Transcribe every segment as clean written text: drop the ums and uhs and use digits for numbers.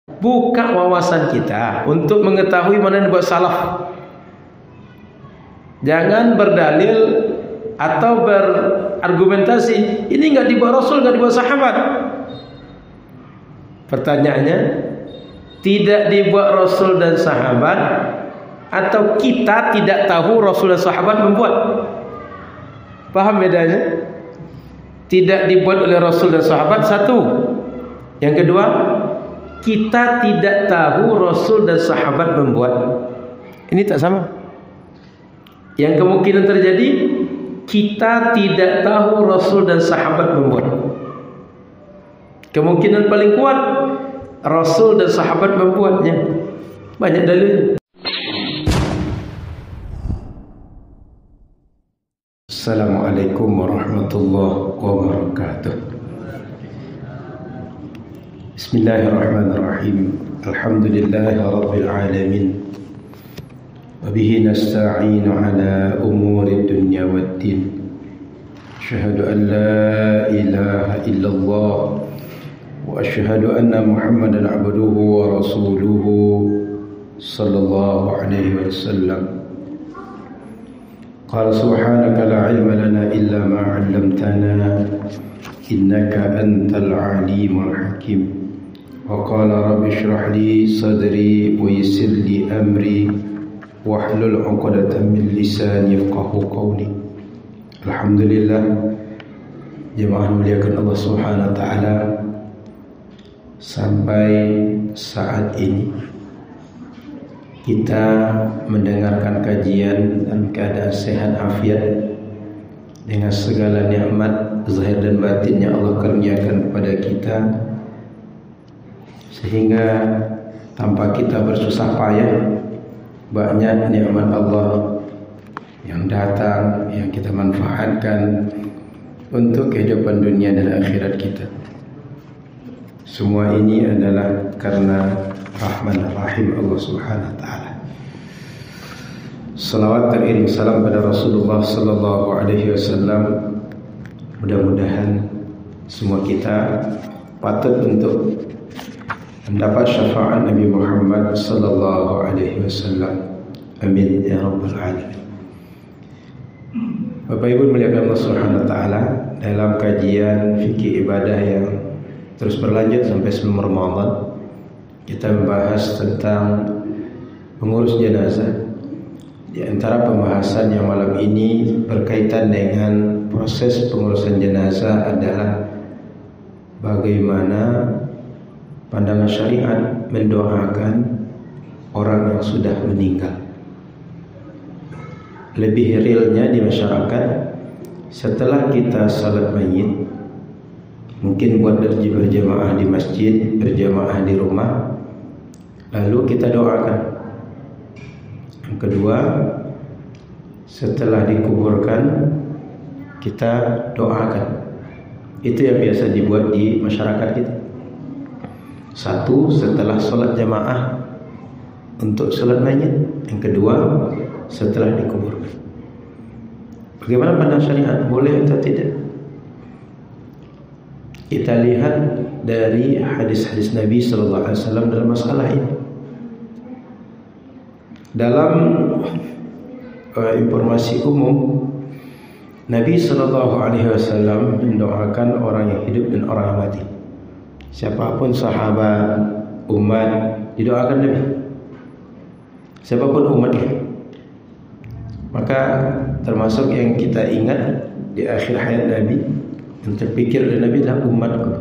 Buka wawasan kita untuk mengetahui mana yang buat salaf. Jangan berdalil atau berargumentasi ini enggak dibuat Rasul, enggak dibuat sahabat. Pertanyaannya, tidak dibuat Rasul dan sahabat atau kita tidak tahu Rasul dan sahabat membuat? Paham bedanya? Tidak dibuat oleh Rasul dan sahabat, satu. Yang kedua, kita tidak tahu Rasul dan sahabat membuat. Ini tak sama. Yang kemungkinan terjadi, kita tidak tahu Rasul dan sahabat membuat. Kemungkinan paling kuat, Rasul dan sahabat membuatnya. Banyak dalil. Assalamualaikum warahmatullahi wabarakatuh. Bismillahirrahmanirrahim. Alhamdulillahi rabbil alamin. Wabihi nasta'inu ala umuri dunya waddin. Asyhadu an la ilaha illallah wa asyhadu anna Muhammadan abduhu wa rasuluhu sallallahu alaihi wasallam. Qala subhanaka la ilma lana illa ma 'allamtana innaka antal alimul hakim. Wa qala rabbi shrah li sadri wa yassir li amri wahlul 'uqdatam min lisani yafqahu qawli. Alhamdulillah, jemaah muliakan Allah Subhanahu wa taala, sampai saat ini kita mendengarkan kajian dan keadaan sehat afiat dengan segala nikmat zahir dan batin yang Allah karuniakan kepada kita, sehingga tanpa kita bersusah payah banyak nikmat Allah yang datang, yang kita manfaatkan untuk kehidupan dunia dan akhirat kita. Semua ini adalah karena Rahman Rahim Allah Subhanahu wa taala. Salawat dan iring salam pada Rasulullah sallallahu alaihi wasallam. Mudah-mudahan semua kita patut untuk mendapat syafaat Nabi Muhammad sallallahu alaihi wasallam. Amin ya rabbal alamin. Bapak Ibu muliakan Allah Subhanahu wa taala, dalam kajian fikih ibadah yang terus berlanjut sampai sebelum Ramadan, kita membahas tentang mengurus jenazah. Di antara pembahasan yang malam ini berkaitan dengan proses pengurusan jenazah adalah bagaimana pandangan syariat mendoakan orang yang sudah meninggal. Lebih realnya di masyarakat, setelah kita salat mayit, mungkin buat berjamaah di masjid, berjamaah di rumah, lalu kita doakan. Yang kedua, setelah dikuburkan, kita doakan. Itu yang biasa dibuat di masyarakat kita. Satu, setelah sholat jamaah untuk sholat mayit. Yang kedua, setelah dikuburkan. Bagaimana pandangan syariat? Boleh atau tidak? Kita lihat dari hadis-hadis Nabi sallallahu alaihi wasallam dalam masalah ini. Dalam informasi umum, Nabi sallallahu alaihi wasallam mendoakan orang yang hidup dan orang yang mati. Siapapun sahabat, umat, didoakan Nabi. Siapapun umatnya. Maka termasuk yang kita ingat di akhir hayat Nabi, yang terpikir oleh Nabi adalah umatku.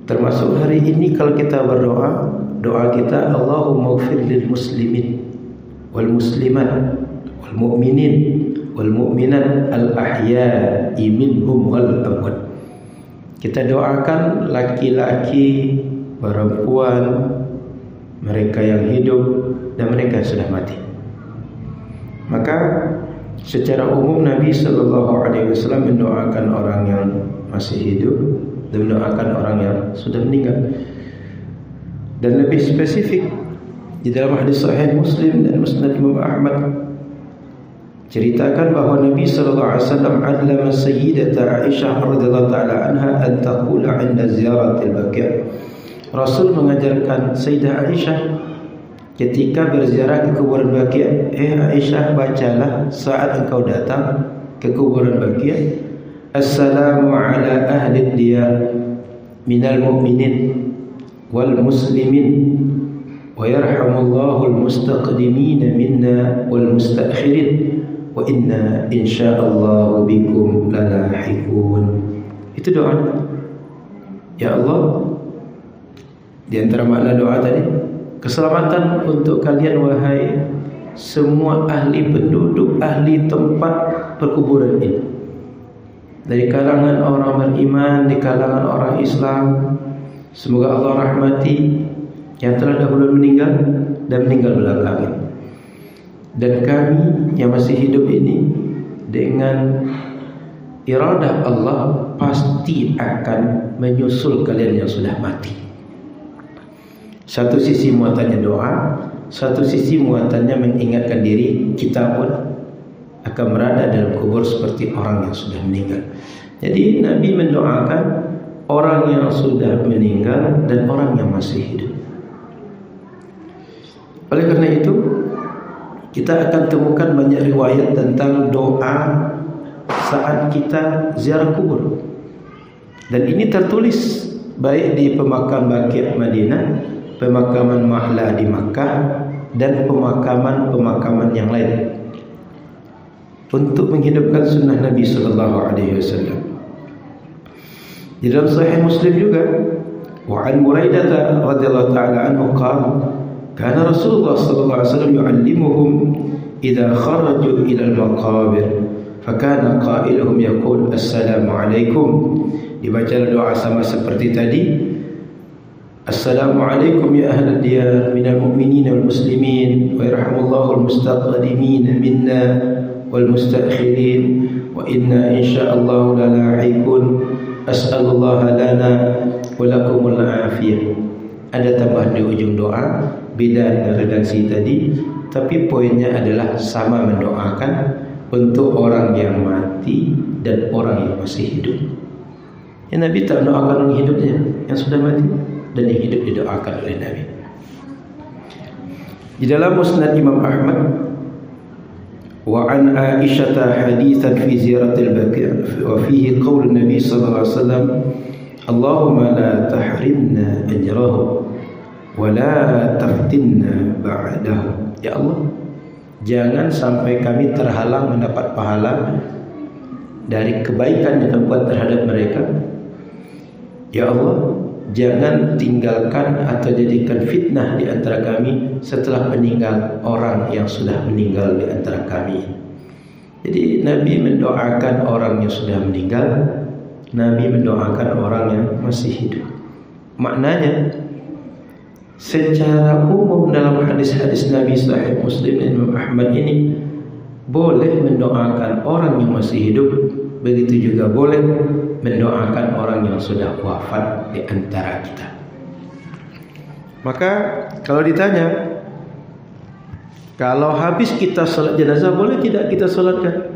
Termasuk hari ini kalau kita berdoa, doa kita Allahumma ighfir lil muslimin wal muslimat wal mu'minin wal mu'minat al ahya'i minhum wal amwat. Kita doakan laki-laki, perempuan, mereka yang hidup dan mereka yang sudah mati. Maka secara umum Nabi sallallahu alaihi wasallam mendoakan orang yang masih hidup dan mendoakan orang yang sudah meninggal. Dan lebih spesifik di dalam hadis sahih Muslim dan Musnad Imam Ahmad ceritakan bahawa Nabi sallallahu alaihi wasallam allama sayyidata Aisyah radhiyallahu taala anha an taqula 'inda ziyaratil baqi', Rasul mengajarkan Sayyidah Aisyah ketika berziarah ke kuburan Baqi', Aisyah, bacalah saat engkau datang ke kuburan Baqi', assalamu ala ahli diyar minal mu'minin wal muslimin wa yarhamullahu al-mustaqdimin minna wal mustakhirin wa inna insyaallah bikum lalahiqun. Itu doa. Ya Allah, di antara makna doa tadi, keselamatan untuk kalian wahai semua ahli penduduk, ahli tempat perkuburan ini, dari kalangan orang beriman, di kalangan orang Islam. Semoga Allah rahmati yang telah dahulu meninggal dan meninggal belakangan, dan kami yang masih hidup ini dengan iradah Allah pasti akan menyusul kalian yang sudah mati. Satu sisi muatannya doa, satu sisi muatannya mengingatkan diri kita pun akan berada dalam kubur seperti orang yang sudah meninggal. Jadi Nabi mendoakan orang yang sudah meninggal dan orang yang masih hidup. Oleh karena itu, kita akan temukan banyak riwayat tentang doa saat kita ziarah kubur. Dan ini tertulis baik di pemakam Baqi' Madinah, pemakaman Ma'la di Makkah, dan pemakaman-pemakaman yang lain, untuk menghidupkan sunnah Nabi sallallahu alaihi wasallam. Di dalam Sahih Muslim juga, wa an Buraidah radhiyallahu ta'ala anhu qala kana Rasulullah sallallahu alaihi wasallam yu'allimuhum idza kharaju ila al-maqabir fakana qailuhum yaqul assalamu alaikum. Dibaca doa sama seperti tadi, assalamualaikum ya ahlal diyar minal mu'minin wal muslimin wa yarhamullahu al-mustaqdimin minna wal mustakhirin wa inna insyaallah lalahiqun as'alullah lana wa lakumul afiyah. Ada tambahan di ujung doa, beda dengan redaksi tadi, tapi poinnya adalah sama, mendoakan untuk orang yang mati dan orang yang masih hidup. Ya, Nabi tak doakan orang hidupnya, yang sudah mati dan yang hidup didoakan oleh Nabi. Di dalam Musnad Imam Ahmad, wa an Aisyah haditsan fi ziyaratil Baqi' wa fihi qaul Nabi sallallahu alaihi wasallam Allahumma la tahrimna ajrahu wa la taftinna ba'dahu. Ya Allah, jangan sampai kami terhalang mendapat pahala dari kebaikan yang kami buat terhadap mereka. Ya Allah, jangan tinggalkan atau jadikan fitnah di antara kami setelah meninggal orang yang sudah meninggal di antara kami. Jadi Nabi mendoakan orang yang sudah meninggal, Nabi mendoakan orang yang masih hidup. Maknanya, secara umum dalam hadis-hadis Nabi Sahih Muslim dan Imam Ahmad ini, boleh mendoakan orang yang masih hidup, begitu juga boleh mendoakan orang yang sudah wafat di antara kita. Maka kalau ditanya, kalau habis kita salat jenazah, boleh tidak kita salatkan?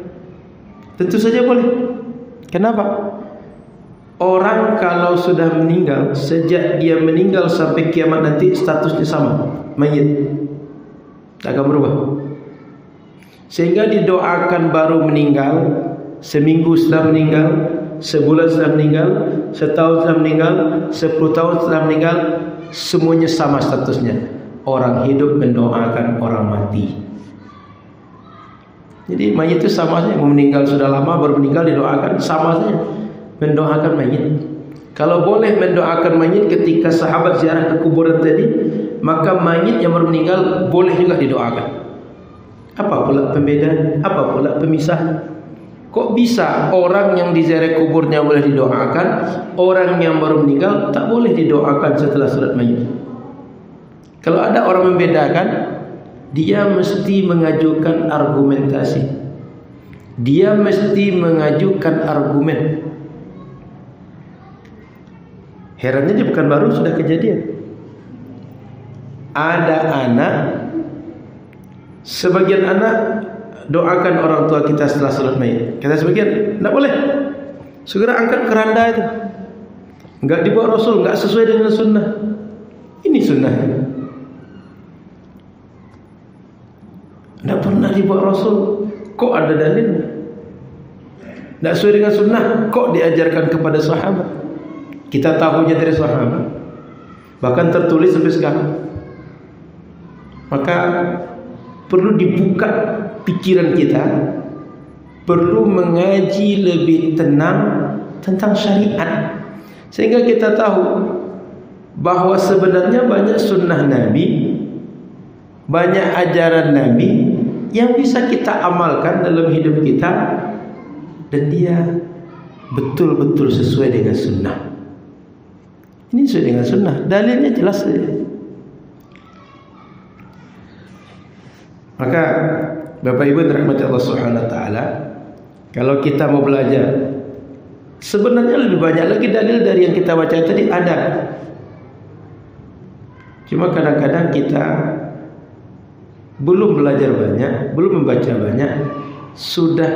Tentu saja boleh. Kenapa? Orang kalau sudah meninggal, sejak dia meninggal sampai kiamat nanti statusnya sama, mayit, tak akan berubah. Sehingga didoakan baru meninggal, seminggu setelah meninggal, sebulan setelah meninggal, setahun setelah meninggal, 10 tahun setelah meninggal, semuanya sama statusnya. Orang hidup mendoakan orang mati. Jadi mayit itu sama saja. Meninggal sudah lama baru meninggal didoakan, sama saja mendoakan mayit. Kalau boleh mendoakan mayit ketika sahabat ziarah ke kuburan tadi, maka mayit yang baru meninggal boleh juga didoakan. Apa pula pembedaan? Apa pula pemisah? Kok bisa orang yang diziarah kuburnya boleh didoakan, orang yang baru meninggal tak boleh didoakan setelah salat mayit? Kalau ada orang membedakan, dia mesti mengajukan argumentasi. Dia mesti mengajukan argumen. Herannya dia bukan baru, sudah kejadian. Ada anak, sebagian anak doakan orang tua kita setelah salat mayit. Kata sebagian, tidak boleh. Segera angkat keranda itu. Enggak dibawa Rasul, enggak sesuai dengan sunnah. Ini sunnah. Tidak pernah dibuat Rasul. Kok ada dalil? Tidak sesuai dengan sunnah. Kok diajarkan kepada sahabat? Kita tahunya dari sahabat, bahkan tertulis sampai sekarang. Maka perlu dibuka pikiran kita, perlu mengaji lebih tenang tentang syariat, sehingga kita tahu bahwa sebenarnya banyak sunnah Nabi, banyak ajaran Nabi yang bisa kita amalkan dalam hidup kita, dan dia betul-betul sesuai dengan sunnah. Ini sesuai dengan sunnah, dalilnya jelas. Maka Bapak Ibu dirahmati Allah Subhanahu wa taala, kalau kita mau belajar, sebenarnya lebih banyak lagi dalil dari yang kita baca tadi ada. Cuma kadang-kadang kita belum belajar banyak, belum membaca banyak, sudah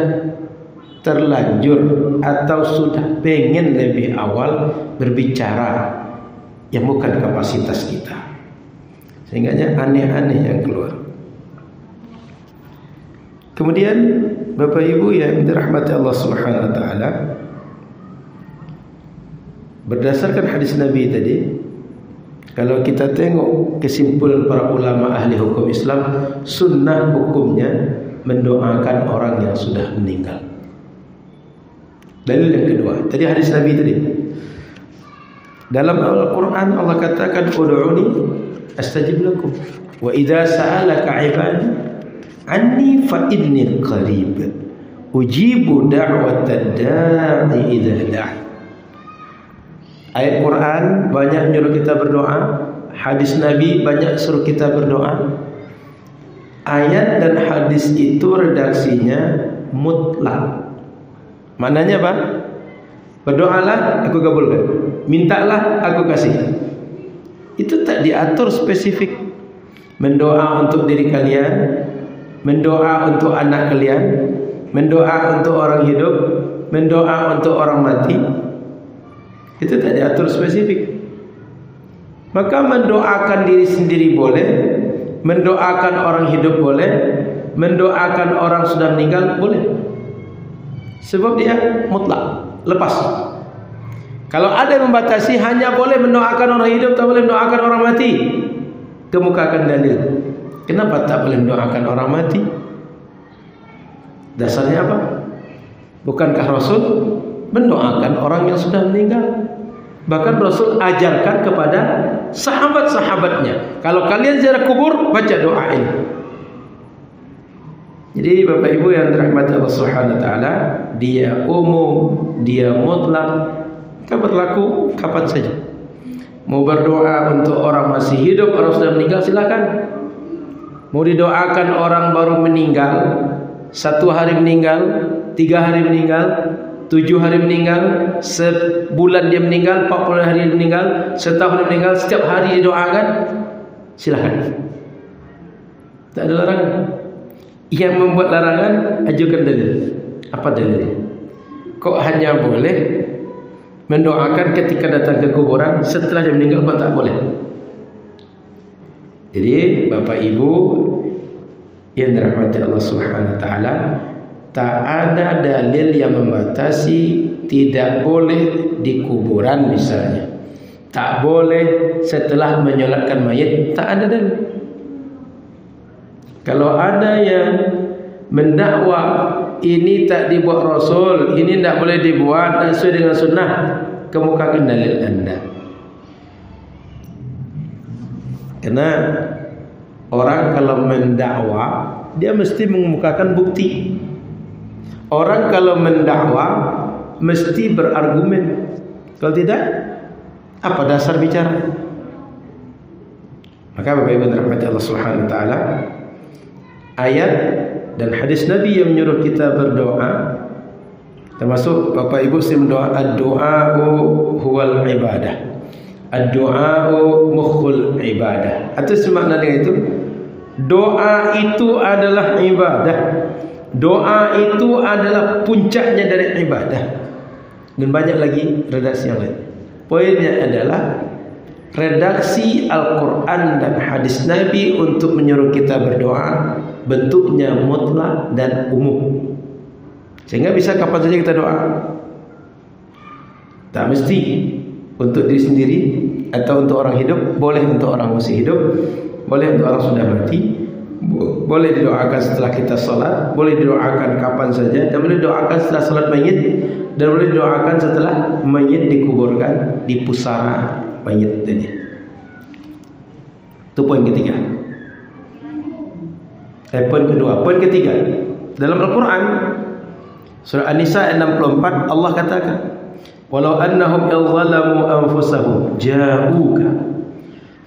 terlanjur atau sudah pengen lebih awal berbicara yang bukan kapasitas kita, sehingga aneh-aneh yang keluar. Kemudian Bapak Ibu yang dirahmati Allah Subhanahu wa taala, berdasarkan hadis Nabi tadi, kalau kita tengok kesimpulan para ulama ahli hukum Islam, sunnah hukumnya mendoakan orang yang sudah meninggal. Dalil yang kedua, tadi hadis Nabi tadi. Dalam Al-Quran Allah katakan, ud'uni astajib lakum, wa idza sa'alaka 'ibadi anni fa inni qarib ujibu da'watad da'i idza da'a. Ayat Quran banyak menyuruh kita berdoa, hadis Nabi banyak suruh kita berdoa. Ayat dan hadis itu redaksinya mutlak. Maknanya apa? Berdoalah, aku kabulkan. Mintalah, aku kasih. Itu tak diatur spesifik. Mendoa untuk diri kalian, mendoa untuk anak kalian, mendoa untuk orang hidup, mendoa untuk orang mati. Itu tak diatur spesifik. Maka mendoakan diri sendiri boleh, mendoakan orang hidup boleh, mendoakan orang sudah meninggal boleh. Sebab dia mutlak, lepas. Kalau ada yang membatasi, hanya boleh mendoakan orang hidup, tak boleh mendoakan orang mati, kemukakan dalil. Kenapa tak boleh mendoakan orang mati? Dasarnya apa? Bukankah Rasul mendoakan orang yang sudah meninggal? Bahkan Rasul ajarkan kepada sahabat-sahabatnya, kalau kalian ziarah kubur, baca doa ini. Jadi Bapak Ibu yang dirahmati Allah Subhanahu wa taala, dia umum, dia mutlak, berlaku kapan saja. Mau berdoa untuk orang masih hidup, orang sudah meninggal, silakan. Mau didoakan orang baru meninggal, 1 hari meninggal, 3 hari meninggal, 7 hari meninggal, sebulan dia meninggal, 40 hari dia meninggal, setahun dia meninggal, setiap hari didoakan, silakan. Tak ada larangan. Yang membuat larangan, ajukan dalil. Apa dalilnya? Kok hanya boleh mendoakan ketika datang ke kuburan, setelah dia meninggal kok tak boleh? Jadi Bapak Ibu yang dirahmati Allah Subhanahu wa taala, tak ada dalil yang membatasi tidak boleh di kuburan misalnya, tak boleh setelah menyolatkan mayit, tak ada dalil. Kalau ada yang mendakwa ini tak dibuat Rasul, ini tidak boleh dibuat, tak sesuai dengan sunnah, kemukakan dalil Anda. Karena orang kalau mendakwa, dia mesti mengemukakan bukti. Orang kalau mendakwa mesti berargumen. Kalau tidak, apa dasar bicara? Maka Bapak Ibu dirahmati Allah Subhanahu wa taala, ayat dan hadis Nabi yang menyuruh kita berdoa, termasuk Bapak Ibu saya mendoa, ad-du'a'u huwal ibadah, ad-du'a'u mukhul ibadah. Atau semakna dengan itu, doa itu adalah ibadah, doa itu adalah puncaknya dari ibadah. Dan banyak lagi redaksi yang lain. Poinnya adalah redaksi Al-Quran dan hadis Nabi untuk menyuruh kita berdoa bentuknya mutlak dan umum, sehingga bisa kapan saja kita doa. Tak mesti untuk diri sendiri atau untuk orang hidup. Boleh untuk orang masih hidup, boleh untuk orang sudah mati, boleh didoakan setelah kita sholat, boleh didoakan kapan saja, dan boleh didoakan setelah sholat mayit, dan boleh didoakan setelah mayit dikuburkan di pusara mayit tadi. Itu poin ketiga. Poin kedua. Poin ketiga, dalam Al-Quran surah An-Nisa 64 Allah katakan, walau annahum izzalamu anfusahum ja'uka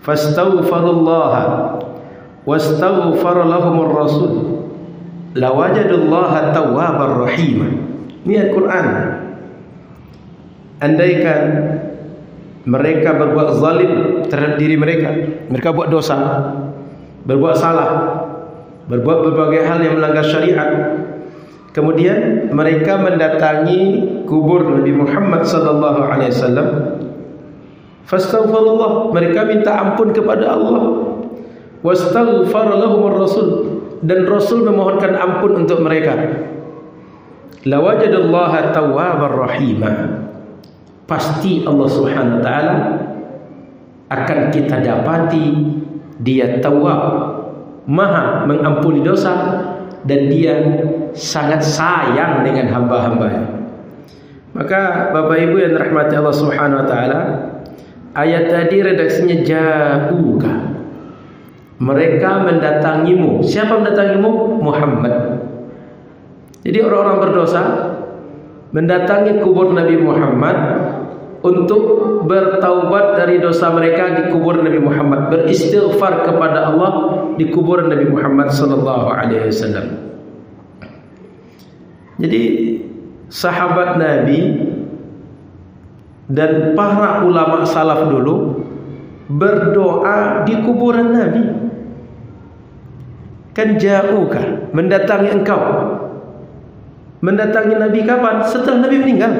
fastaghfirullaha wastaghfara lahumur rasul lawajadullaha tawwabar rahima. Ini Al-Quran. Andaikan mereka berbuat zalim terhadap diri mereka, mereka buat dosa, berbuat salah, berbuat berbagai hal yang melanggar syariat, kemudian mereka mendatangi kubur Nabi Muhammad sallallahu alaihi wasallam, fastaghfirullah, mereka minta ampun kepada Allah, wastaghfara lahumur rasul, dan Rasul memohonkan ampun untuk mereka, lawajadallaha tawwabar rahima, pasti Allah Subhanahu wa taala akan kita dapati Dia Tawwab, Maha mengampuni dosa, dan Dia sangat sayang dengan hamba-hambanya. Maka Bapak Ibu yang dirahmati Allah Subhanahu wa taala, ayat tadi redaksinya ja'uka, mereka mendatangimu. Siapa mendatangimu? Muhammad. Jadi orang-orang berdosa mendatangi kubur Nabi Muhammad untuk bertaubat dari dosa mereka di kubur Nabi Muhammad, beristighfar kepada Allah di kubur Nabi Muhammad sallallahu alaihi wasallam. Jadi sahabat Nabi dan para ulama salaf dulu berdoa di kuburan Nabi. Kan ja'uka, mendatangi engkau. Mendatangi Nabi kapan? Setelah Nabi meninggal.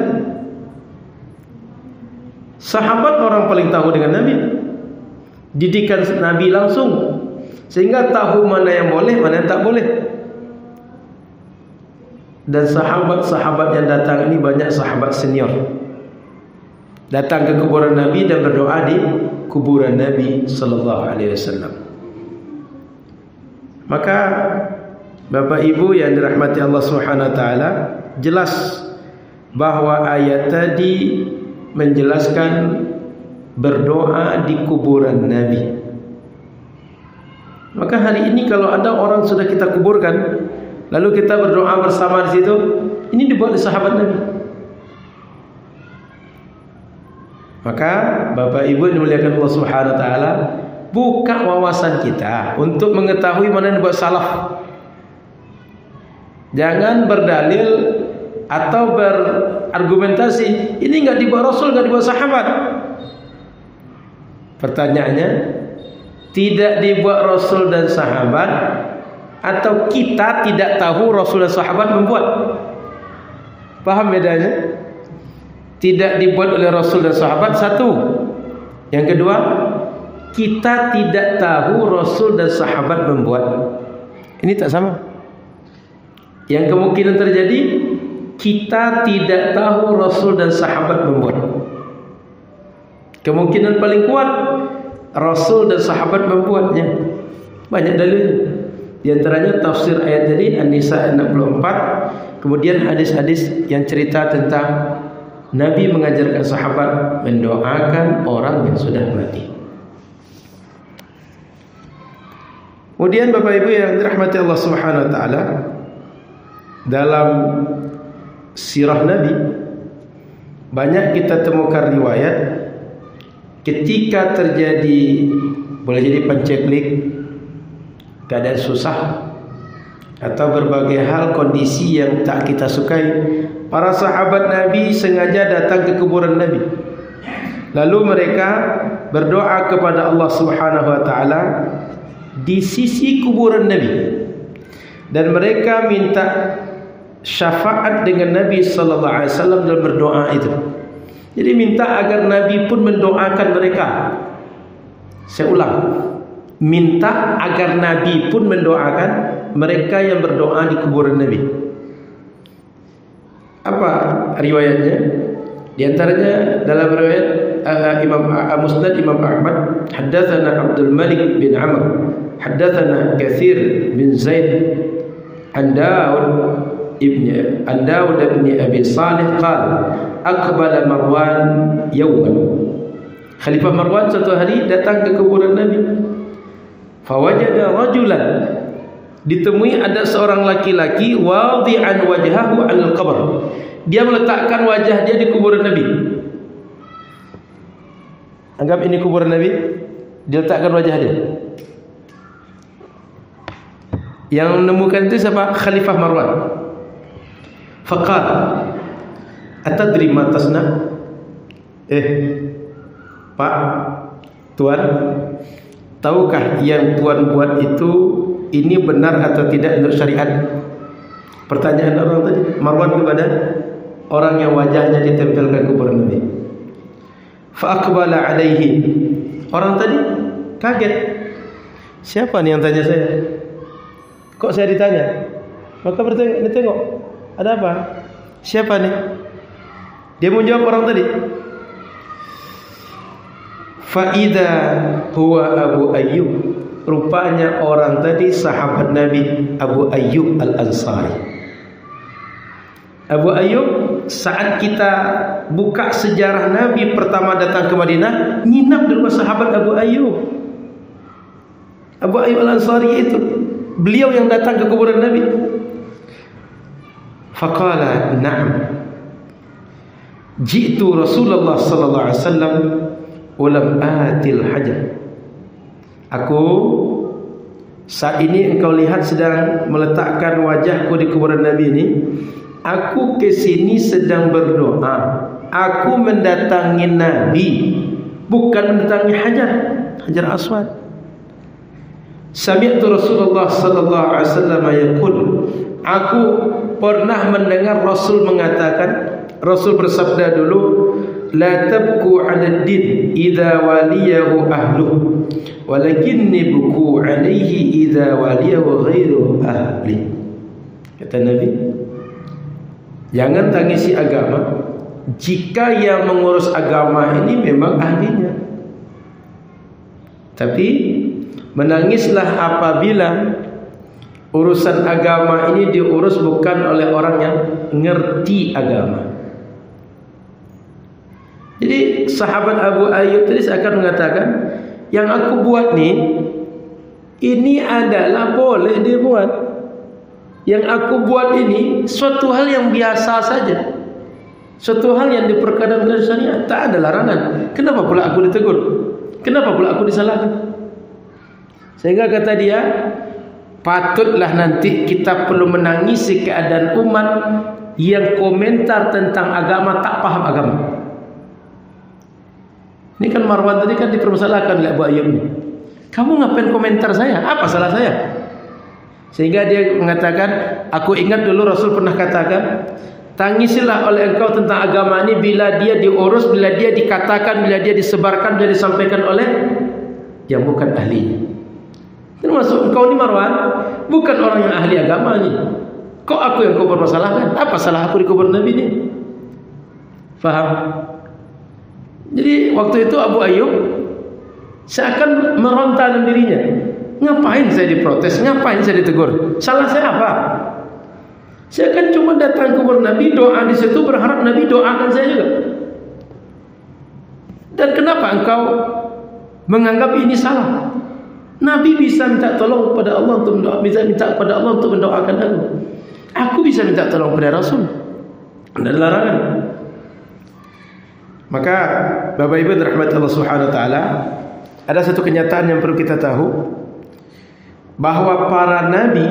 Sahabat orang paling tahu dengan Nabi, didikan Nabi langsung, sehingga tahu mana yang boleh, mana yang tak boleh. Dan sahabat-sahabat yang datang ini banyak sahabat senior, datang ke kuburan Nabi dan berdoa di kuburan Nabi sallallahu alaihi wasallam. Maka Bapak Ibu yang dirahmati Allah Subhanahu wa taala, jelas bahwa ayat tadi menjelaskan berdoa di kuburan Nabi. Maka hari ini kalau ada orang sudah kita kuburkan, lalu kita berdoa bersama di situ, ini dibuat oleh sahabat Nabi. Maka Bapak Ibu yang dimuliakan Allah Subhanahu wa taala, buka wawasan kita untuk mengetahui mana yang dibuat salaf. Jangan berdalil atau berargumentasi, ini enggak dibuat Rasul, enggak dibuat sahabat. Pertanyaannya, tidak dibuat Rasul dan sahabat, atau kita tidak tahu Rasul dan sahabat membuat? Paham bedanya? Tidak dibuat oleh Rasul dan sahabat, satu. Yang kedua, kita tidak tahu Rasul dan sahabat membuat. Ini tak sama. Yang kemungkinan terjadi, kita tidak tahu Rasul dan sahabat membuat. Kemungkinan paling kuat, Rasul dan sahabat membuatnya. Banyak dalil. Di antaranya tafsir ayat tadi An-Nisa 64, kemudian hadis-hadis yang cerita tentang Nabi mengajarkan sahabat mendoakan orang yang sudah mati. Kemudian Bapak Ibu yang dirahmati Allah Subhanahu wa taala, dalam sirah Nabi banyak kita temukan riwayat ketika terjadi, boleh jadi panceklik, keadaan susah, atau berbagai hal kondisi yang tak kita sukai, para sahabat Nabi sengaja datang ke kuburan Nabi. Lalu mereka berdoa kepada Allah Subhanahu wa taala di sisi kuburan Nabi, dan mereka minta syafaat dengan Nabi sallallahu alaihi wasallam dalam berdoa itu. Jadi minta agar Nabi pun mendoakan mereka. Saya ulang, minta agar Nabi pun mendoakan mereka yang berdoa di kuburan Nabi. Apa riwayatnya? Di antaranya dalam riwayat Imam Musnad Imam Ahmad, haddatsana Abdul Malik bin Amr, haddatsana Katsir bin Zaid an Daud ibn Abi Salih qala aqbala Marwan yawman. Khalifah Marwan satu hari datang ke kuburan Nabi. Fawajada rajulan, ditemui ada seorang laki-laki wadi'an wajhahu 'alal qabr. Dia meletakkan wajah dia di kuburan Nabi. Anggap ini kuburan Nabi, dia letakkan wajah dia. Yang menemukan itu siapa? Khalifah Marwan. Faqala, atadri ma tasna? Pak, Tuan, tahukah yang Tuan buat itu ini benar atau tidak menurut syariat? Pertanyaan orang tadi, Marwan kepada orang yang wajahnya ditempelkan kuburan Nabi. Fa aqbala alaihi. Orang tadi kaget. Siapa nih yang tanya saya? Kok saya ditanya? Maka bertanya, tengok, ada apa? Siapa nih? Dia menjawab orang tadi. Faida huwa Abu Ayyub. Rupanya orang tadi sahabat Nabi Abu Ayyub Al-Ansari. Abu Ayyub, saat kita buka sejarah Nabi pertama datang ke Madinah, nginap di rumah sahabat Abu Ayyub. Abu Ayyub Al-Ansari itu, beliau yang datang ke kuburan Nabi. Faqala na'am, ji'tu Rasulullah sallallahu alaihi wasallam ulam atil hajar. Aku saat ini engkau lihat sedang meletakkan wajahku di kuburan Nabi ini. Aku ke sini sedang berdoa. Aku mendatangi Nabi, bukan mendatangi Hajar Aswad. Sami'tu Rasulullah sallallahu alaihi wasallam yaqul. Aku pernah mendengar Rasul mengatakan, Rasul bersabda dulu, la tabku 'ala ad-din idza waliyahu ahluhu walakinni buku 'alaihi idza waliyahu ghairu ahli. Kata Nabi, jangan tangisi agama jika yang mengurus agama ini memang ahlinya. Tapi menangislah apabila urusan agama ini diurus bukan oleh orang yang ngerti agama. Jadi sahabat Abu Ayyub tadi akan mengatakan, yang aku buat ini adalah boleh dibuat. Yang aku buat ini suatu hal yang biasa saja, suatu hal yang diperkenan oleh syariat, tak ada larangan. Kenapa pula aku ditegur? Kenapa pula aku disalahkan? Sehingga kata dia, patutlah nanti kita perlu menangisi keadaan umat yang komentar tentang agama tak paham agama. Ini kan Marwan tadi kan dipermasalahkan oleh Abu Ayyub. Kamu ngapain komentar saya? Apa salah saya? Sehingga dia mengatakan, aku ingat dulu Rasul pernah katakan, tangisilah oleh engkau tentang agama ini bila dia diurus, bila dia dikatakan, bila dia disebarkan, bila disampaikan oleh yang bukan ahlinya. Termasuk engkau ni Marwan, bukan orang yang ahli agama ni. Kok aku yang kau permasalahkan? Apa salah aku di kubur Nabi ni? Faham? Jadi waktu itu Abu Ayyub seakan meronta dalam dirinya. Ngapain saya diprotes? Ngapain saya ditegur? Salah saya apa? Saya kan cuma datang ke kubur Nabi, doa di situ, berharap Nabi doakan saya juga. Dan kenapa engkau menganggap ini salah? Nabi bisa minta tolong kepada Allah untuk mendoa, bisa minta kepada Allah untuk mendoakan aku. Aku bisa minta tolong kepada Rasul. Tidak ada larangan. Maka Bapak Ibu dirahmati Allah Subhanahu wa taala, ada satu kenyataan yang perlu kita tahu, bahwa para nabi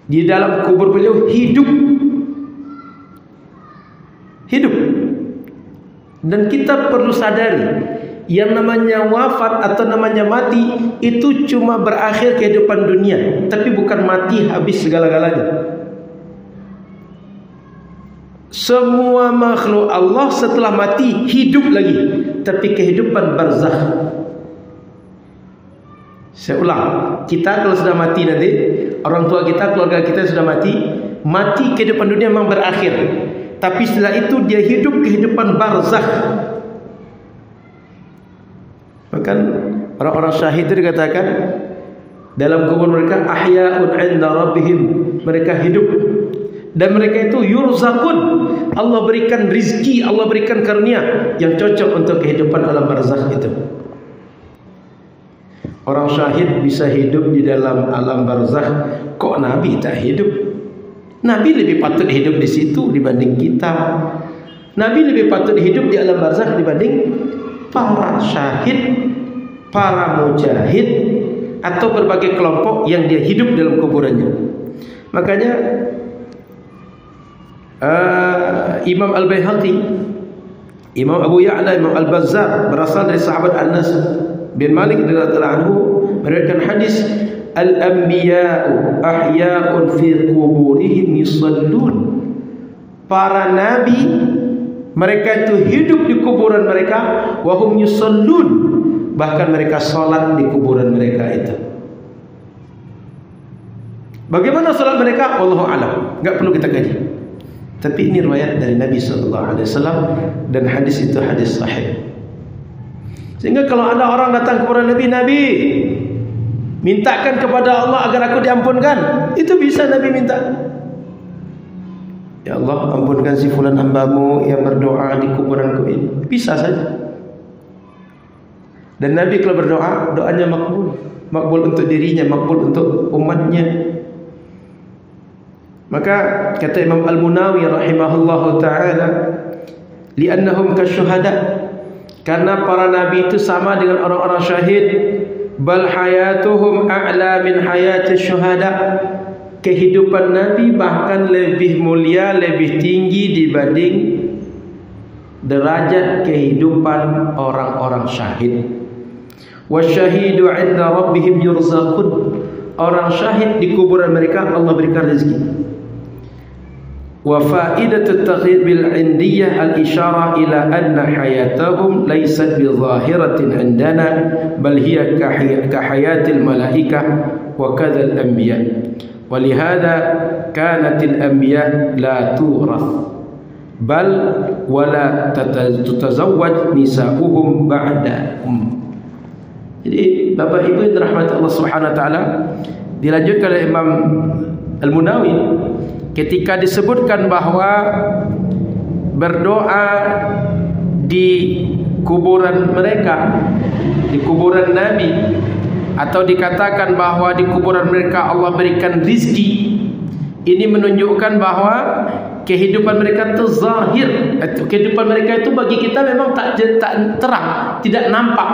di dalam kubur beliau hidup. Dan kita perlu sadari, yang namanya wafat atau namanya mati itu cuma berakhir kehidupan dunia, tapi bukan mati habis segala-galanya. Semua makhluk Allah setelah mati hidup lagi, tapi kehidupan barzakh. Saya ulang, kita kalau sudah mati nanti, orang tua kita, keluarga kita sudah mati, kehidupan dunia memang berakhir. Tapi setelah itu dia hidup kehidupan barzakh. Bahkan orang-orang syahid itu dikatakan dalam kubur mereka ahya'un 'inda rabbihim, mereka hidup dan mereka itu yurzaqun, Allah berikan rizki, Allah berikan karunia yang cocok untuk kehidupan alam barzakh itu. Orang syahid bisa hidup di dalam alam barzakh, kok Nabi tak hidup? Nabi lebih patut hidup di situ dibanding kita. Nabi lebih patut hidup di alam barzakh dibanding para syahid, para mujahid, atau berbagai kelompok yang dia hidup dalam kuburannya. Makanya Imam Al-Baihaqi, Imam Abu Ya'la, Imam Al-Bazzar berasal dari sahabat Anas bin Malik radhiyallahu anhu meriwayatkan hadis, al-anbiya'u ahya'un fi quburihim yusallun. Para nabi mereka itu hidup di kuburan mereka, wa hum yusallun, bahkan mereka salat di kuburan mereka itu. Bagaimana salat mereka? Wallahu a'lam, enggak perlu kita kaji. Tapi ini riwayat dari Nabi sallallahu alaihi wasallam dan hadis itu hadis sahih. Sehingga kalau ada orang datang kepada Nabi, mintakan kepada Allah agar aku diampunkan, itu bisa Nabi minta. Ya Allah, ampunkan si fulan hambamu yang berdoa di kuburanku ini. Bisa saja. Dan Nabi kalau berdoa, doanya makbul. Makbul untuk dirinya, makbul untuk umatnya. Maka kata Imam Al-Munawi rahimahullahu ta'ala, li'annahum kasyuhada, karena para nabi itu sama dengan orang-orang syahid, bal hayatuhum a'la min hayati syuhada, kehidupan nabi bahkan lebih mulia, lebih tinggi dibanding derajat kehidupan orang-orang syahid. Wasyahidu 'inda rabbihim yurzaqun, orang syahid di kuburan mereka Allah berikan rezeki. Wa faidatut taghyir bil 'indiyyah al-isyarah ila anna hayatahum laysat bi zahiratin 'indana bal hiya ka hayatil malaikah wa kadzal anbiya. Wa li hadha kanatil anbiya la turath bal wala tatazawwaj nisa'uhum ba'dahum. Jadi Bapak Ibu yang dirahmati Allah Subhanahu wa taala, dilanjutkan oleh Imam Al-Munawi ketika disebutkan bahwa berdoa di kuburan mereka, di kuburan Nabi, atau dikatakan bahwa di kuburan mereka Allah berikan rizki, ini menunjukkan bahwa kehidupan mereka itu zahir. Kehidupan mereka itu bagi kita memang tak terang, tidak nampak,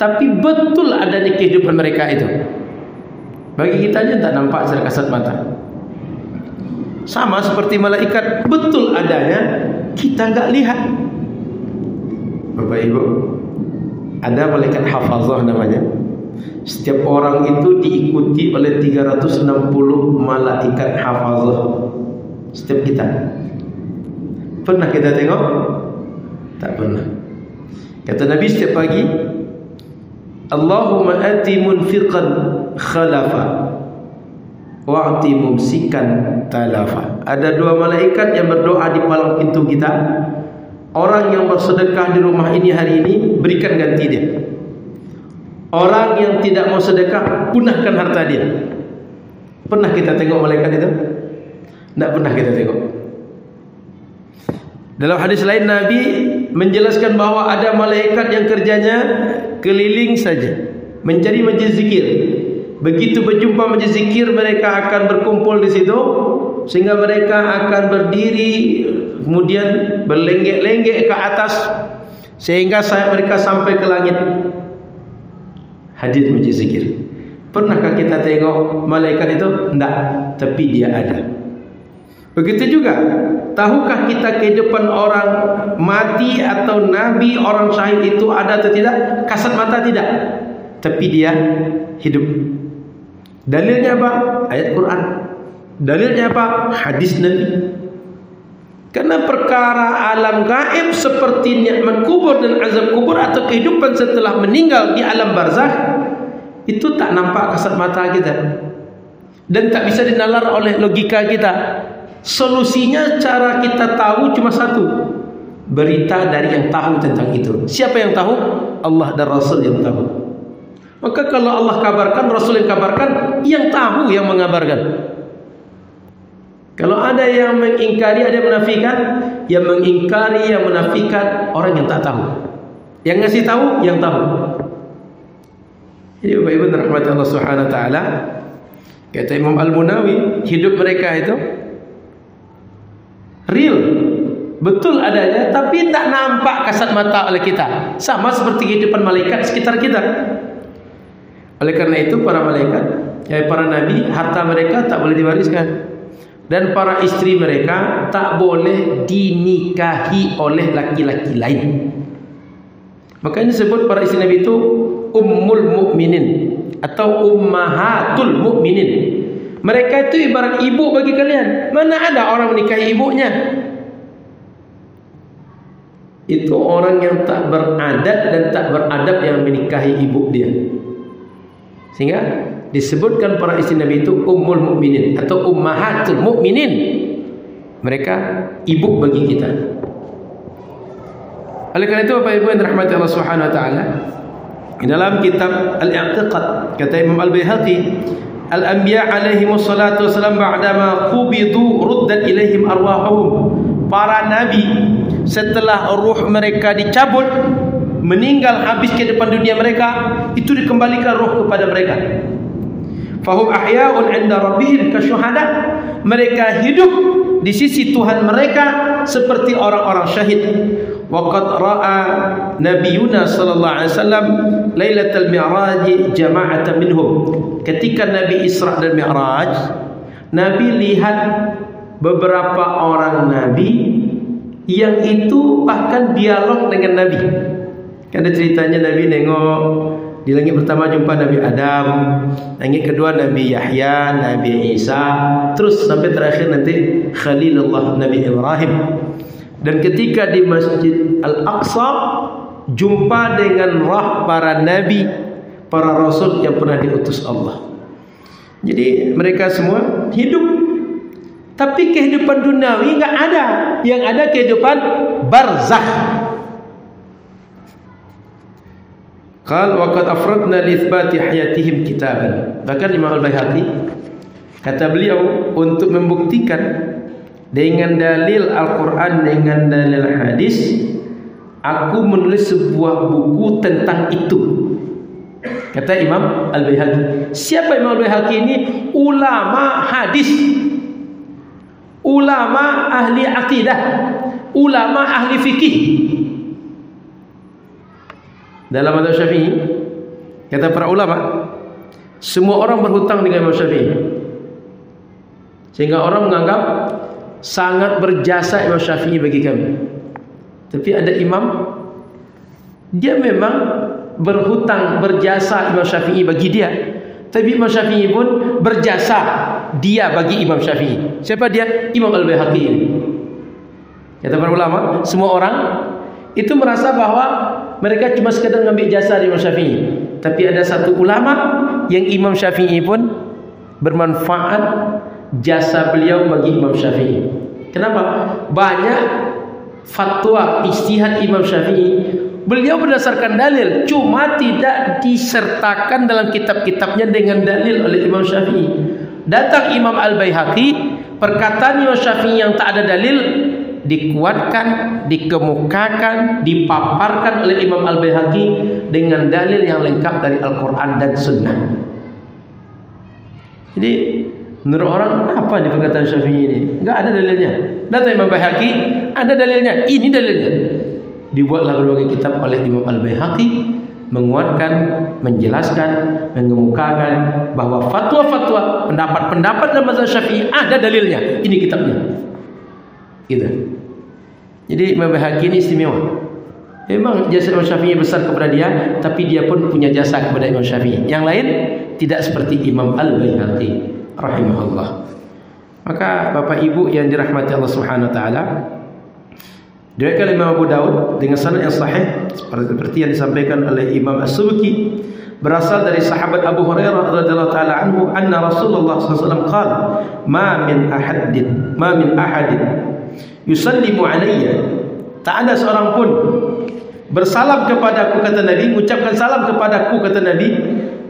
tapi betul adanya kehidupan mereka itu. Bagi kita aja tak nampak secara kasat mata. Sama seperti malaikat, betul adanya, kita enggak lihat. Bapak Ibu, ada malaikat hafazah namanya. Setiap orang itu diikuti oleh 360 malaikat hafazah. Setiap kita. Pernah kita tengok? Tak pernah. Kata Nabi setiap pagi, Allahumma ati munfiqan khalafa wa'ti mumsikan talafa. Ada dua malaikat yang berdoa di palang pintu kita. Orang yang bersedekah di rumah ini hari ini, berikan ganti dia. Orang yang tidak mau sedekah, punahkan harta dia. Pernah kita tengok malaikat itu? Tidak pernah kita tengok. Dalam hadis lain Nabi menjelaskan bahwa ada malaikat yang kerjanya keliling saja mencari majlis zikir. Begitu berjumpa majlis zikir, mereka akan berkumpul di situ, sehingga mereka akan berdiri, kemudian berlenggek-lenggek ke atas, sehingga mereka sampai ke langit. Hadir majlis zikir. Pernahkah kita tengok malaikat itu? Tidak, tapi dia ada. Begitu juga, tahukah kita kehidupan orang mati atau nabi, orang syahid itu ada atau tidak? Kasat mata tidak, tapi dia hidup. Dalilnya apa? Ayat Quran. Dalilnya apa? Hadis Nabi. Karena perkara alam gaib seperti nikmat kubur dan azab kubur atau kehidupan setelah meninggal di alam barzakh, itu tak nampak kasat mata kita dan tak bisa dinalar oleh logika kita. Solusinya, cara kita tahu cuma satu, berita dari yang tahu tentang itu. Siapa yang tahu? Allah dan Rasul yang tahu. Maka kalau Allah kabarkan, Rasul yang kabarkan, yang tahu yang mengabarkan. Kalau ada yang mengingkari, ada yang menafikan, yang mengingkari, yang menafikan orang yang tak tahu. Yang ngasih tahu, yang tahu. Jadi Bapak Ibu rahmati Allah Subhanahu wa taala, kata Imam Al-Munawi, hidup mereka itu real, betul adanya, tapi tak nampak kasat mata oleh kita. Sama seperti kehidupan malaikat sekitar kita. Oleh karena itu para malaikat, para nabi, harta mereka tak boleh diwariskan, dan para istri mereka tak boleh dinikahi oleh laki-laki lain. Makanya disebut para istri Nabi itu ummul mukminin atau ummahatul mukminin. Mereka itu ibarat ibu bagi kalian. Mana ada orang menikahi ibunya? Itu orang yang tak beradat dan tak beradab yang menikahi ibu dia. Sehingga disebutkan para istri Nabi itu ummul mukminin atau ummahatul mukminin. Mereka ibu bagi kita. Oleh karena itu Bapak Ibu yang dirahmati Allah Subhanahu wa taala, dalam kitab Al-I'tiqad kata Imam Al-Baihaqi, al-anbiya alaihimus salatu wassalam ba'dama qubidu ruddat ilaihim arwahum. Para nabi setelah ruh mereka dicabut, meninggal habis kehidupan dunia mereka, itu dikembalikan ruh kepada mereka. Fahum ahya'un 'inda rabbihim kasyuhada. Mereka hidup di sisi Tuhan mereka seperti orang-orang syahid. Waqad ra'a nabiyuna sallallahu alaihi wasallam lailatul mi'raj jama'atan minhum. Ketika Nabi Isra dan Mi'raj, Nabi lihat beberapa orang nabi yang itu bahkan dialog dengan Nabi. Ada ceritanya Nabi nengok di langit pertama jumpa Nabi Adam, langit kedua Nabi Yahya, Nabi Isa, terus sampai terakhir nanti Khalilullah Nabi Ibrahim. Dan ketika di Masjid Al-Aqsa jumpa dengan roh para nabi, para rasul yang pernah diutus Allah. Jadi mereka semua hidup, tapi kehidupan duniawi enggak ada. Yang ada kehidupan barzakh. Qal wa qad afradna li itsbati hayatihim kitaban. Bahkan Imam Al-Baihaqi kata beliau untuk membuktikan dengan dalil Al-Quran, dengan dalil hadis, aku menulis sebuah buku tentang itu. Kata Imam Al-Baihaqi. Siapa Imam Al-Baihaqi ini? Ulama hadis, ulama ahli akidah, ulama ahli fikih. Dalam mazhab Syafi'i, kata para ulama, semua orang berhutang dengan Imam Syafi'i, sehingga orang menganggap sangat berjasa Imam Syafi'i bagi kami. Tapi ada imam, dia memang berhutang, berjasa Imam Syafi'i bagi dia, tapi Imam Syafi'i pun berjasa dia bagi Imam Syafi'i. Siapa dia? Imam Al-Baihaqi. Kata para ulama, semua orang itu merasa bahwa mereka cuma sekadar ngambil jasa dari Imam Syafi'i. Tapi ada satu ulama yang Imam Syafi'i pun bermanfaat jasa beliau bagi Imam Syafi'i. Kenapa? Banyak fatwa ijtihad Imam Syafi'i beliau berdasarkan dalil, cuma tidak disertakan dalam kitab-kitabnya dengan dalil oleh Imam Syafi'i. Datang Imam Al-Baihaqi, perkataan Imam Syafi'i yang tak ada dalil dikuatkan, dikemukakan, dipaparkan oleh Imam Al-Baihaqi dengan dalil yang lengkap dari Al-Quran dan Sunnah. Jadi menurut orang, apa nih perkataan Syafi'i ini? Enggak ada dalilnya. Datang Imam Baihaqi, ada dalilnya. Ini dalilnya. Dibuatlah berbagai kitab oleh Imam Al-Baihaqi, menguatkan, menjelaskan, mengemukakan bahwa fatwa-fatwa, pendapat-pendapat dalam mazhab Syafi'i ada dalilnya. Ini kitabnya. Gitu. Jadi Imam Baihaqi ini istimewa. Memang jasa Imam Syafi'i besar kepada dia, tapi dia pun punya jasa kepada Imam Syafi'i. Yang lain tidak seperti Imam Al-Baihaqi rahimahullah. Maka Bapak Ibu yang dirahmati Allah Subhanahu wa taala, diriwayatkan Imam Abu Daud dengan sanad yang sahih seperti yang disampaikan oleh Imam As-Subki berasal dari sahabat Abu Hurairah radhiyallahu taala anhu, anna Rasulullah sallallahu alaihi wasallam qala, ma min ahadin yusallimu alayya, tak ada seorang pun bersalam kepadaku, kata Nabi, mengucapkan salam kepadaku, kata Nabi,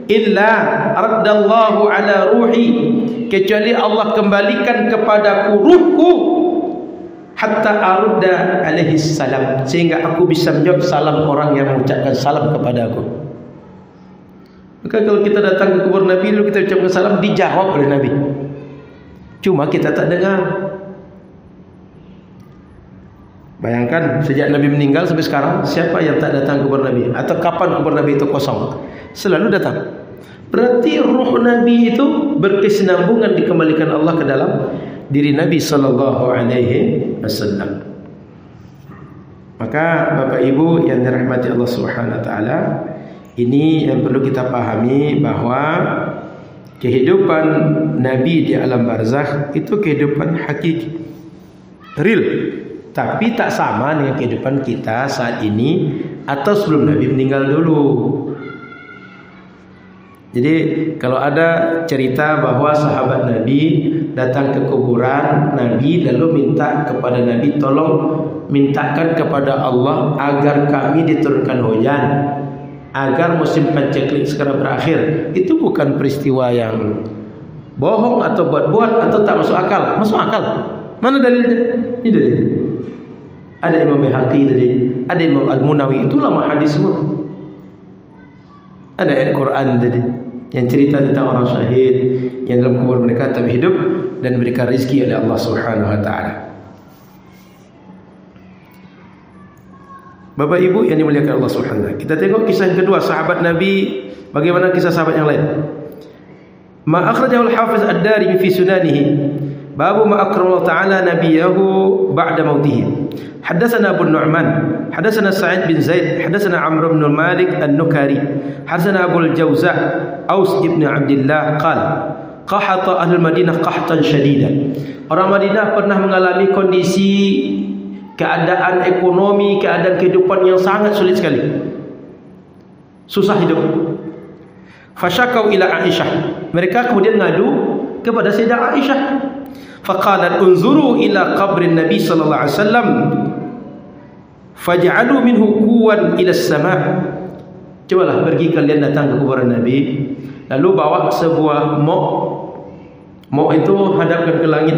illa raddallahu ala ruhi, kecuali Allah kembalikan kepadaku ruhku, hatta arudda alaihi salam, sehingga aku bisa menjawab salam orang yang mengucapkan salam kepada aku. Maka kalau kita datang ke kubur Nabi lalu kita ucapkan salam, dijawab oleh Nabi, cuma kita tak dengar. Bayangkan sejak Nabi meninggal sampai sekarang, siapa yang tak datang ke kubur Nabi? Atau kapan kubur Nabi itu kosong? Selalu datang. Berarti ruh Nabi itu berkesinambungan dikembalikan Allah ke dalam diri Nabi sallallahu alaihi wasallam. Maka Bapak Ibu yang dirahmati Allah Subhanahu wa taala, ini yang perlu kita pahami, bahwa kehidupan Nabi di alam barzakh itu kehidupan hakiki, real, tapi tak sama dengan kehidupan kita saat ini atau sebelum Nabi meninggal dulu. Jadi kalau ada cerita bahwa sahabat Nabi datang ke kuburan Nabi lalu minta kepada Nabi, tolong mintakan kepada Allah agar kami diturunkan hujan, agar musim paceklik segera berakhir, itu bukan peristiwa yang bohong atau buat-buat atau tak masuk akal. Masuk akal. Mana dalilnya? Ini dalil. Ada Imam Baihaqi tadi, ada Imam Al-Munawi, itu ulama hadis semua. Ada ayat Quran tadi yang cerita tentang orang syahid yang dalam kubur mereka tetap hidup dan diberikan rezeki oleh Allah Subhanahu wa taala. Bapak Ibu yang dimuliakan Allah Subhanahu wa taala, kita tengok kisah yang kedua sahabat Nabi. Bagaimana kisah sahabat yang lain? Ma akhrajahu al-Hafiz ad-Darimi fi sunanihi, babu ma akrama ta'ala nabiyahu ba'da mautihi. Hadatsana Abu Nu'man, hadatsana Sa'id bin Zaid, hadatsana Amr bin Malik an-Nukari, hadatsana Abu al-Jawza' Aus ibn Abdullah qala qahata ahlul Madinah qahtan syadidan. Orang Madinah pernah mengalami kondisi keadaan ekonomi, keadaan kehidupan yang sangat sulit sekali, susah hidup. Fasyakau ila Aisyah, mereka kemudian ngadu kepada Sayyidah Aisyah. Faqalat unzuru ila qabrin Nabi sallallahu alaihi wasallam faj'alu minhu quwan ila as-sama'. Cobalah pergi kalian datang ke kuburan Nabi, lalu bawa sebuah mok itu hadapkan ke langit,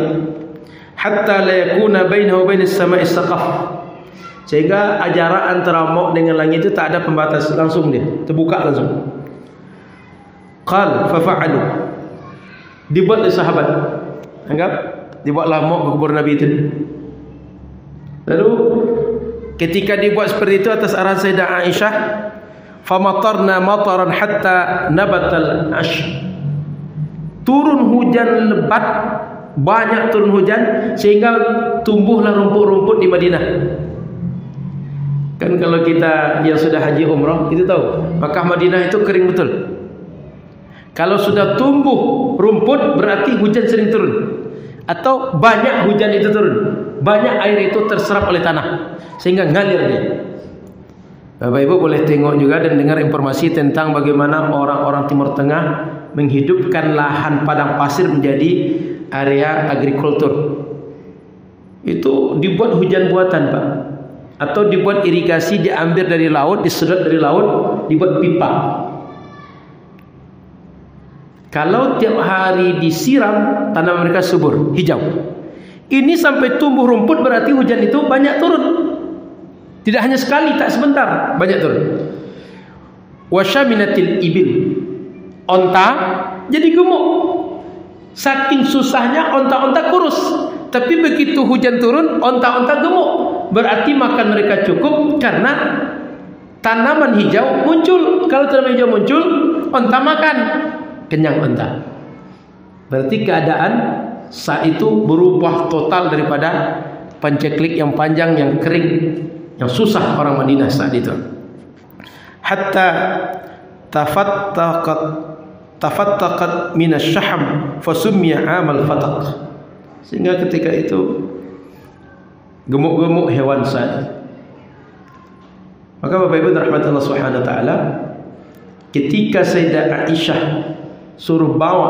hatta la yakuna bainahu wa bainas sama'i saqaf, sehingga jarak antara mok dengan langit itu tak ada pembatas, langsung dia terbuka langsung. Qal fa fa'alu, dibuat oleh sahabat, anggap dibuatlah mok ke kubur Nabi itu. Lalu ketika dibuat seperti itu atas arahan Sayyidah Aisyah, famatarna mataran hatta nabatal ash, turun hujan lebat, banyak turun hujan sehingga tumbuhlah rumput-rumput di Madinah. Kan kalau kita yang sudah haji umrah itu tahu, Makkah Madinah itu kering betul. Kalau sudah tumbuh rumput berarti hujan sering turun, atau banyak hujan itu turun, banyak air itu terserap oleh tanah sehingga ngalir dia. Bapak Ibu boleh tengok juga dan dengar informasi tentang bagaimana orang-orang Timur Tengah menghidupkan lahan padang pasir menjadi area agrikultur. Itu dibuat hujan buatan, Pak, atau dibuat irigasi, diambil dari laut, disedot dari laut, dibuat pipa. Kalau tiap hari disiram, tanah mereka subur, hijau. Ini sampai tumbuh rumput berarti hujan itu banyak turun. Tidak hanya sekali, tak sebentar, banyak turun. Wasyaminatil ibil, onta jadi gemuk. Saking susahnya onta-onta kurus. Tapi begitu hujan turun, onta-onta gemuk. Berarti makan mereka cukup karena tanaman hijau muncul. Kalau tanaman hijau muncul, onta makan, kenyang onta. Berarti keadaan saat itu berubah total daripada panceklik yang panjang, yang kering, yang susah orang Madinah saat itu. Hatta tafattaqat min asy-syaham fasummiya amal fataq. Sehingga ketika itu gemuk-gemuk hewan saat. Maka Bapak Ibu rahmatullah Subhanahu wa taala, ketika Sayyidah Aisyah suruh bawa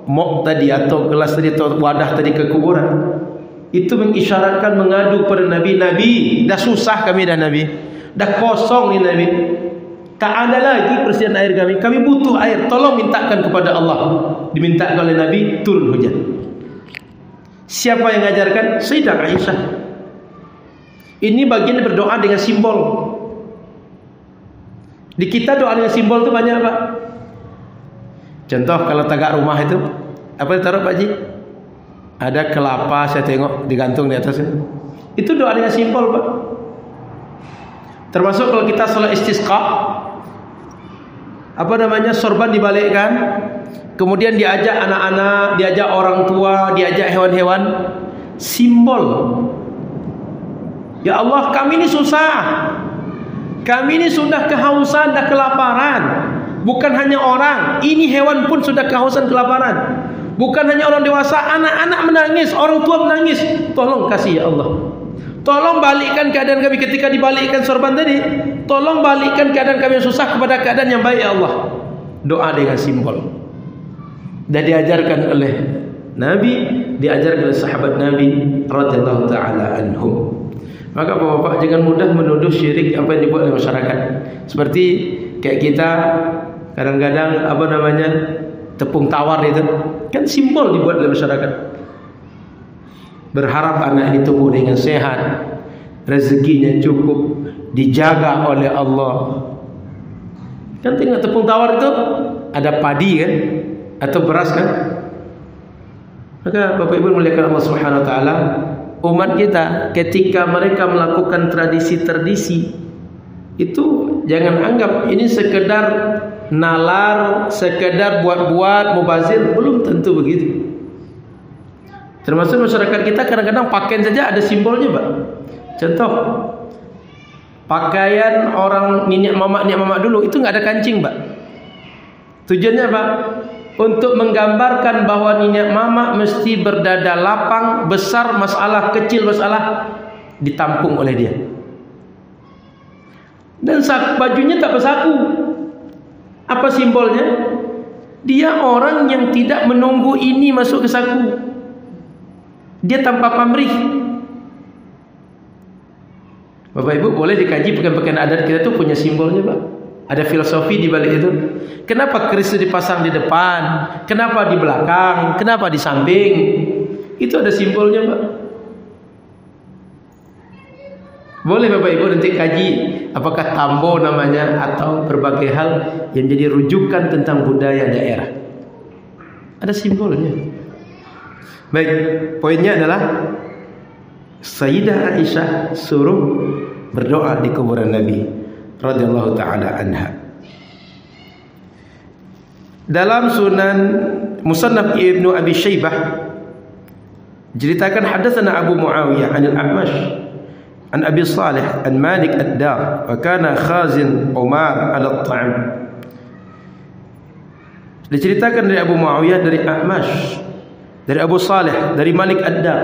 mok tadi atau gelas tadi atau wadah tadi ke kuburan, itu mengisyaratkan mengadu pada Nabi. Nabi, dah susah kami dah Nabi, dah kosong ni Nabi, tak ada lagi persediaan air kami butuh air, tolong mintakan kepada Allah. Dimintakan oleh Nabi, turun hujan. Siapa yang mengajarkan? Sayyidah Aisyah. Ini bagian berdoa dengan simbol. Di kita doa dengan simbol itu banyak Pak. Contoh kalau tagak rumah itu, apa ditaruh Pak Ji? Ada kelapa saya tengok digantung di atas itu. Itu doa dengan simbol Pak. Termasuk kalau kita salat istisqa, apa namanya, sorban dibalikkan, kemudian diajak anak-anak, diajak orang tua, diajak hewan-hewan, simbol. Ya Allah, kami ini susah, kami ini sudah kehausan, dah kelaparan. Bukan hanya orang, ini hewan pun sudah kehausan, kelaparan. Bukan hanya orang dewasa, anak-anak menangis, orang tua menangis. Tolong kasih ya Allah, tolong balikkan keadaan kami. Ketika dibalikkan sorban tadi, tolong balikkan keadaan kami yang susah kepada keadaan yang baik ya Allah. Doa dengan simbol. Dan diajarkan oleh Nabi, diajarkan oleh sahabat Nabi radhiyallahu taala anhum. Maka bapak-bapak jangan mudah menuduh syirik apa yang dibuat oleh masyarakat. Seperti kayak kita kadang-kadang apa namanya, tepung tawar itu kan simbol dibuat oleh masyarakat. Berharap anak ini tumbuh dengan sehat, rezekinya cukup, dijaga oleh Allah. Kan tengok tepung tawar itu ada padi kan, atau beras kan. Maka Bapak Ibu muliakan Allah Subhanahu wa taala, umat kita ketika mereka melakukan tradisi-tradisi itu jangan anggap ini sekedar nalar, sekedar buat-buat mubazir, belum tentu begitu. Termasuk masyarakat kita kadang-kadang pakaian saja ada simbolnya Pak. Contoh, pakaian orang nenek mamak dulu itu nggak ada kancing Pak. Tujuannya Pak, untuk menggambarkan bahwa nenek mamak mesti berdada lapang, besar masalah, kecil masalah ditampung oleh dia. Dan bajunya tak bersaku. Apa simbolnya? Dia orang yang tidak menunggu ini masuk ke saku. Dia tanpa pamrih. Bapak Ibu boleh dikaji pakaian-pakaian adat kita tuh punya simbolnya Pak. Ada filosofi di balik itu. Kenapa keris itu dipasang di depan? Kenapa di belakang? Kenapa di samping? Itu ada simbolnya Pak. Boleh Bapak Ibu nanti kaji apakah tambo namanya atau berbagai hal yang jadi rujukan tentang budaya daerah. Ada simbolnya. Baik, poinnya adalah Sayyidah Aisyah suruh berdoa di kuburan Nabi radhiyallahu taala anha. Dalam Sunan Musannaf Ibnu Abi Syaibah ceritakan hadatsana Abu Muawiyah an al-A'mash an Abi Salih an Malik ad-Dar wa kana khazin Umar ala at-ta'am. Diceritakan dari Abu Muawiyah dari A'mash, dari Abu Salih, dari Malik ad-Dar.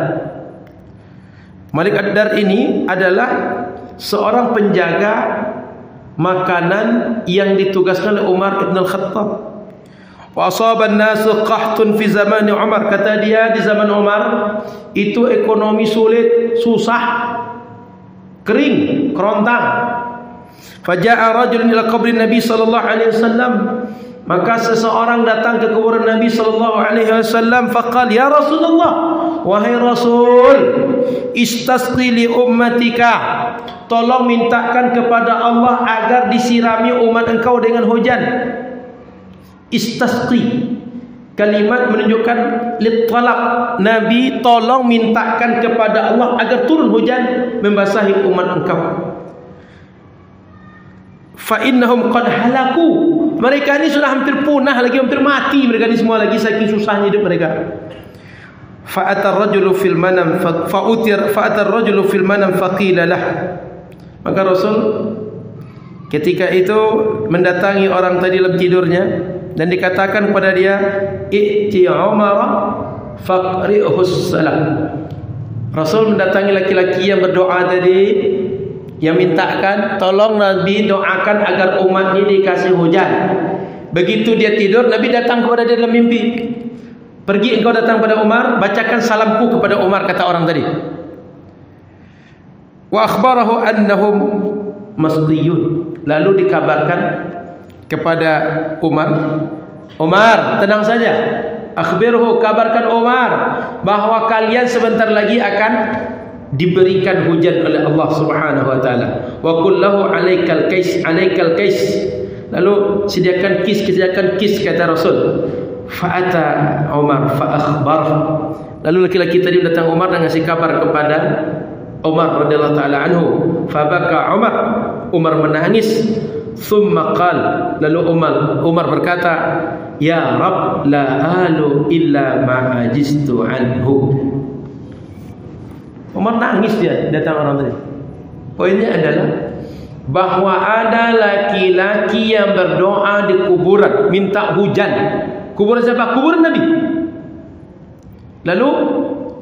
Malik ad-Dar ini adalah seorang penjaga makanan yang ditugaskan oleh Umar ibn al-Khattab. Wa asaba an-nasu qahtun fi zaman Umar. Kata dia di zaman Umar itu ekonomi sulit, susah, kering, kerontang. Faja'a rajulun ila qabri Nabi sallallahu alaihi wasallam. Maka seseorang datang ke kuburan Nabi sallallahu alaihi wasallam faqala ya Rasulullah, wahai Rasul, istasqi li ummatika, tolong mintakan kepada Allah agar disirami umat engkau dengan hujan. Istasqi, kalimat menunjukkan litalab. Nabi tolong mintakan kepada Allah agar turun hujan membasahi umat engkau. Fa innahum qad halaku, mereka ini sudah hampir punah lagi, hampir mati mereka ini semua lagi saking susahnya hidup mereka. Fa atar rajulu fil manam fa atar rajulu fil manam faqila lah. Maka Rasul ketika itu mendatangi orang tadi dalam tidurnya dan dikatakan kepada dia, i'ti Umar faqri'hu salam. Rasul mendatangi laki-laki yang berdoa tadi, yang mintakan tolong Nabi doakan agar umat ini dikasih hujan. Begitu dia tidur, Nabi datang kepada dia dalam mimpi. Pergi engkau datang pada Umar, bacakan salamku kepada Umar, kata orang tadi. Wa akhbarahu annahum masdiyun. Lalu dikabarkan kepada Umar, Umar, tenang saja. Akhbirhu, kabarkan Umar bahwa kalian sebentar lagi akan diberikan hujan oleh Allah Subhanahu wa taala. Wa qul lahu alaikal kais, alaikal kais. Lalu sediakan kis kata Rasul. Fa'ata Umar fa akhbar. Lalu laki-laki tadi datang Umar dan ngasih kabar kepada Umar radhiyallahu taala anhu. Fa baka Umar menangis. Thumma qala, lalu Umar berkata, ya Rabb, la alu illa ma ajistu anhu. Umar nangis, dia datang orang tadi. Poinnya adalah bahwa ada laki-laki yang berdoa di kuburan minta hujan. Kuburan siapa? Kuburan Nabi. Lalu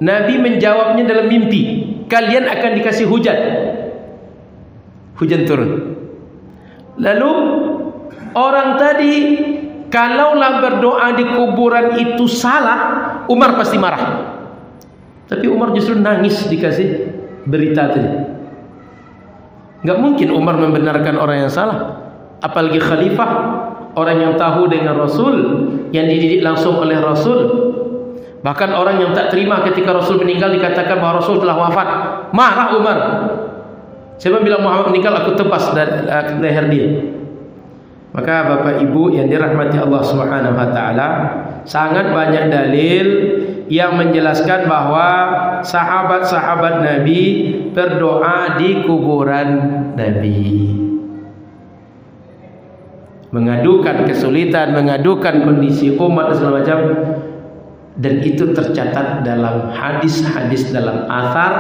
Nabi menjawabnya dalam mimpi, kalian akan dikasih hujan. Hujan turun. Lalu orang tadi kalaulah berdoa di kuburan itu salah, Umar pasti marah. Tapi Umar justru nangis dikasih berita tadi. Enggak mungkin Umar membenarkan orang yang salah, apalagi khalifah, orang yang tahu dengan Rasul, yang dididik langsung oleh Rasul. Bahkan orang yang tak terima ketika Rasul meninggal dikatakan bahwa Rasul telah wafat, marah Umar. Siapa bilang Muhammad meninggal, aku tebas leher dia. Maka Bapak Ibu yang dirahmati Allah Subhanahu wa taala, sangat banyak dalil yang menjelaskan bahwa sahabat-sahabat Nabi berdoa di kuburan Nabi, mengadukan kesulitan, mengadukan kondisi umat dan segala macam. Dan itu tercatat dalam hadis-hadis, dalam athar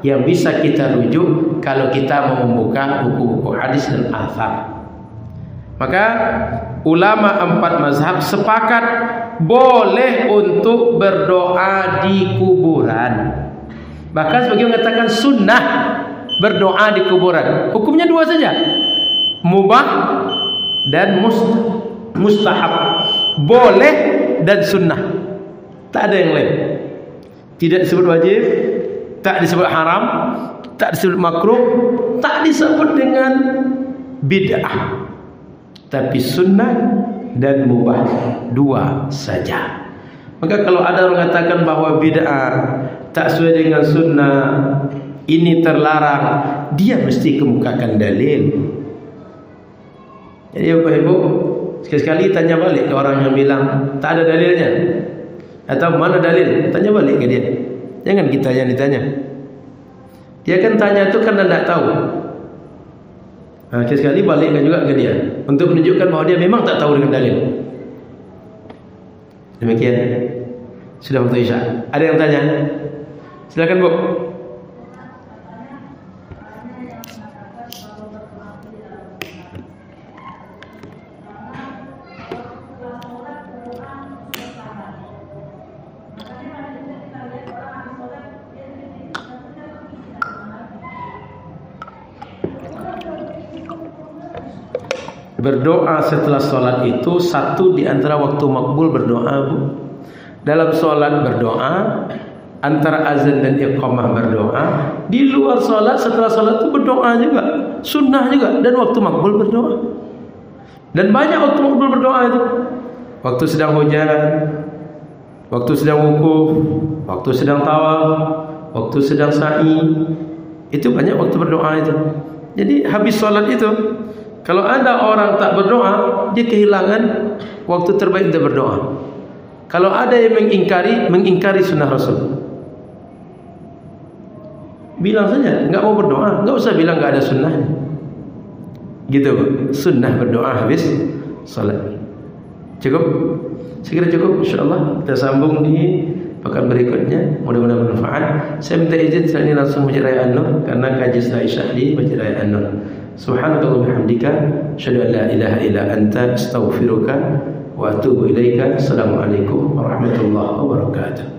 yang bisa kita rujuk kalau kita mau membuka buku-buku hadis dan athar. Maka ulama 4 mazhab sepakat boleh untuk berdoa di kuburan. Bahkan sebagian mengatakan sunnah berdoa di kuburan. Hukumnya 2 saja, mubah dan mustahab. Boleh dan sunnah, tak ada yang lain. Tidak disebut wajib, tak disebut haram, tak disebut makruh, tak disebut dengan bid'ah, tapi sunnah dan mubah, 2 saja. Maka kalau ada orang mengatakan bahwa bid'ah tak sesuai dengan sunnah, ini terlarang, dia mesti kemukakan dalil. Jadi Bapak Ibu, sekali-sekali tanya balik ke orang yang bilang tak ada dalilnya, atau mana dalil, tanya balik ke dia. Jangan kita yang ditanya. Dia kan tanya itu karena tidak tahu. Sekali balikkan juga ke dia untuk menunjukkan bahawa dia memang tak tahu dengan dalil. Demikian. Sudah waktu Isya. Ada yang tanya? Silakan Bu. Berdoa setelah sholat itu satu di antara waktu makbul berdoa, Bu. Dalam sholat berdoa, antara azan dan iqamah berdoa, di luar sholat setelah sholat itu berdoa juga, sunnah juga, dan waktu makbul berdoa. Dan banyak waktu makbul berdoa itu. Waktu sedang hujan, waktu sedang wukuf, waktu sedang tawaf, waktu sedang sa'i, itu banyak waktu berdoa itu. Jadi habis sholat itu, kalau ada orang tak berdoa, dia kehilangan waktu terbaik untuk berdoa. Kalau ada yang mengingkari sunnah Rasul, bilang saja, enggak mau berdoa, enggak usah bilang enggak ada sunnahnya. Gitu, sunnah berdoa habis salat. Cukup? Sekira cukup, insyaallah kita sambung di pekan berikutnya. Mudah-mudahan bermanfaat. Saya minta izin saya ini langsung Masjid Raya An-Nur karena kaji setelah Isya di Masjid Raya An-Nur. Subhanallah bihamdika, asyhadu an la ilaha illa anta, astaghfiruka wa atubu ilaika. Assalamualaikum warahmatullahi wabarakatuh.